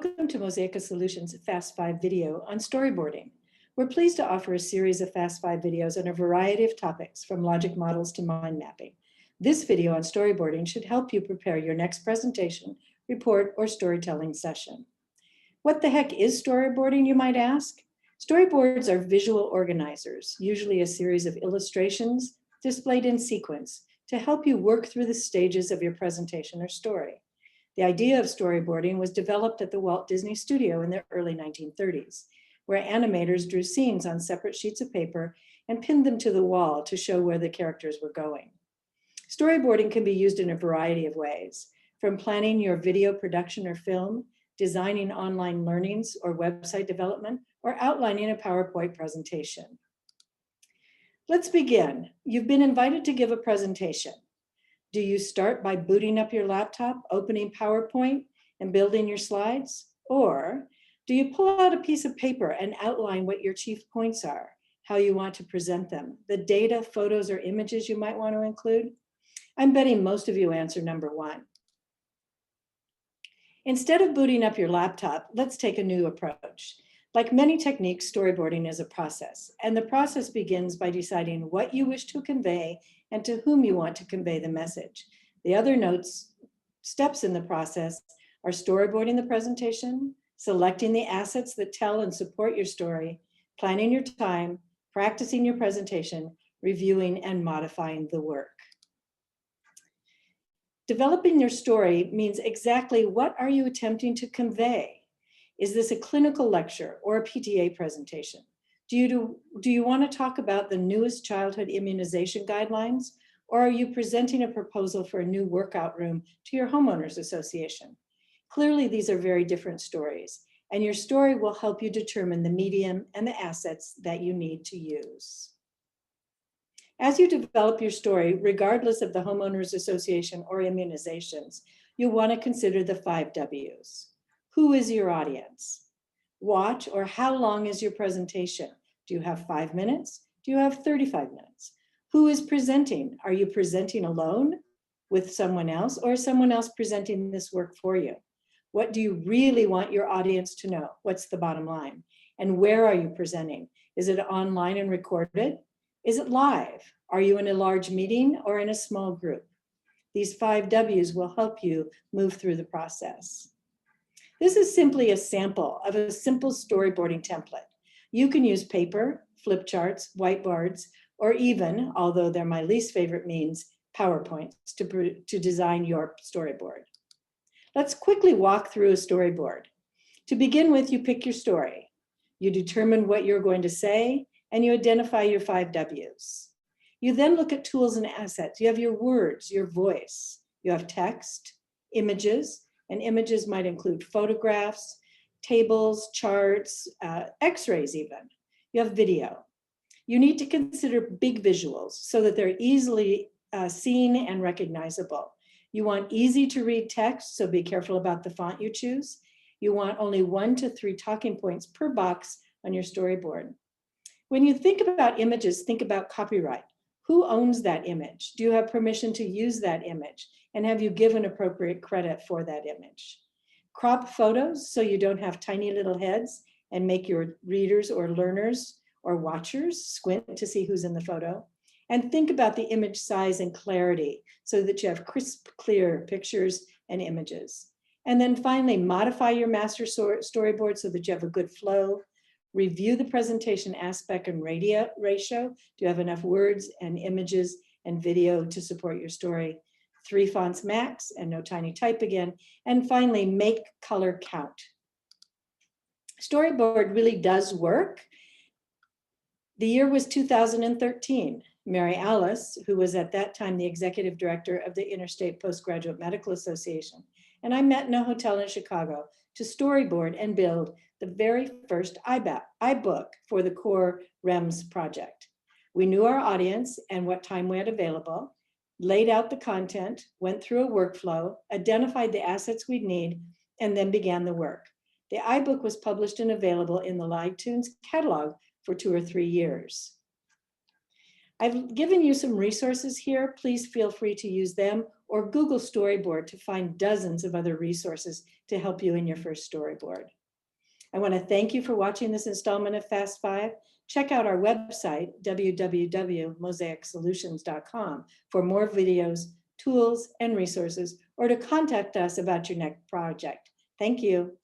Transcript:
Welcome to Mosaica Solutions Fast 5 video on storyboarding. We're pleased to offer a series of Fast 5 videos on a variety of topics from logic models to mind mapping. This video on storyboarding should help you prepare your next presentation, report, or storytelling session. What the heck is storyboarding, you might ask? Storyboards are visual organizers, usually a series of illustrations displayed in sequence to help you work through the stages of your presentation or story. The idea of storyboarding was developed at the Walt Disney Studio in the early 1930s, where animators drew scenes on separate sheets of paper and pinned them to the wall to show where the characters were going. Storyboarding can be used in a variety of ways, from planning your video production or film, designing online learnings or website development, or outlining a PowerPoint presentation. Let's begin. You've been invited to give a presentation. Do you start by booting up your laptop, opening PowerPoint, and building your slides? Or do you pull out a piece of paper and outline what your chief points are, how you want to present them, the data, photos, or images you might want to include? I'm betting most of you answer number one. Instead of booting up your laptop, let's take a new approach. Like many techniques, storyboarding is a process, and the process begins by deciding what you wish to convey and to whom you want to convey the message. The other steps in the process are storyboarding the presentation, selecting the assets that tell and support your story, planning your time, practicing your presentation, reviewing and modifying the work. Developing your story means exactly what are you attempting to convey? Is this a clinical lecture or a PTA presentation? Do you want to talk about the newest childhood immunization guidelines, or are you presenting a proposal for a new workout room to your homeowners association? Clearly, these are very different stories, and your story will help you determine the medium and the assets that you need to use. As you develop your story, regardless of the homeowners association or immunizations, you'll want to consider the 5 W's. Who is your audience? Watch or how long is your presentation? Do you have 5 minutes? Do you have 35 minutes? Who is presenting? Are you presenting alone with someone else, or is someone else presenting this work for you? What do you really want your audience to know? What's the bottom line? And where are you presenting? Is it online and recorded? Is it live? Are you in a large meeting or in a small group? These 5 W's will help you move through the process. This is simply a sample of a simple storyboarding template. You can use paper, flip charts, whiteboards, or even, although they're my least favorite means, PowerPoints to design your storyboard. Let's quickly walk through a storyboard. To begin with, you pick your story. You determine what you're going to say, and you identify your 5 W's. You then look at tools and assets. You have your words, your voice. You have text, images, and images might include photographs, tables, charts, x-rays even. You have video. You need to consider big visuals so that they're easily seen and recognizable. You want easy to read text, so be careful about the font you choose. You want only 1 to 3 talking points per box on your storyboard. When you think about images, think about copyright. Who owns that image? Do you have permission to use that image? And have you given appropriate credit for that image? Crop photos so you don't have tiny little heads and make your readers or learners or watchers squint to see who's in the photo. And think about the image size and clarity so that you have crisp, clear pictures and images. And then finally, modify your master storyboard so that you have a good flow. Review the presentation aspect and ratio. Do you have enough words and images and video to support your story? 3 fonts max and no tiny type again. And finally, make color count. Storyboard really does work. The year was 2013. Mary Alice, who was at that time the executive director of the Interstate Postgraduate Medical Association, and I met in a hotel in Chicago to storyboard and build the very first iBook for the core REMS project. We knew our audience and what time we had available, laid out the content, went through a workflow, identified the assets we'd need, and then began the work. The iBook was published and available in the iTunes catalog for 2 or 3 years. I've given you some resources here. Please feel free to use them or Google Storyboard to find dozens of other resources to help you in your first storyboard. I want to thank you for watching this installment of Fast 5. Check out our website, www.mosaicsolutions.com, for more videos, tools, and resources, or to contact us about your next project. Thank you.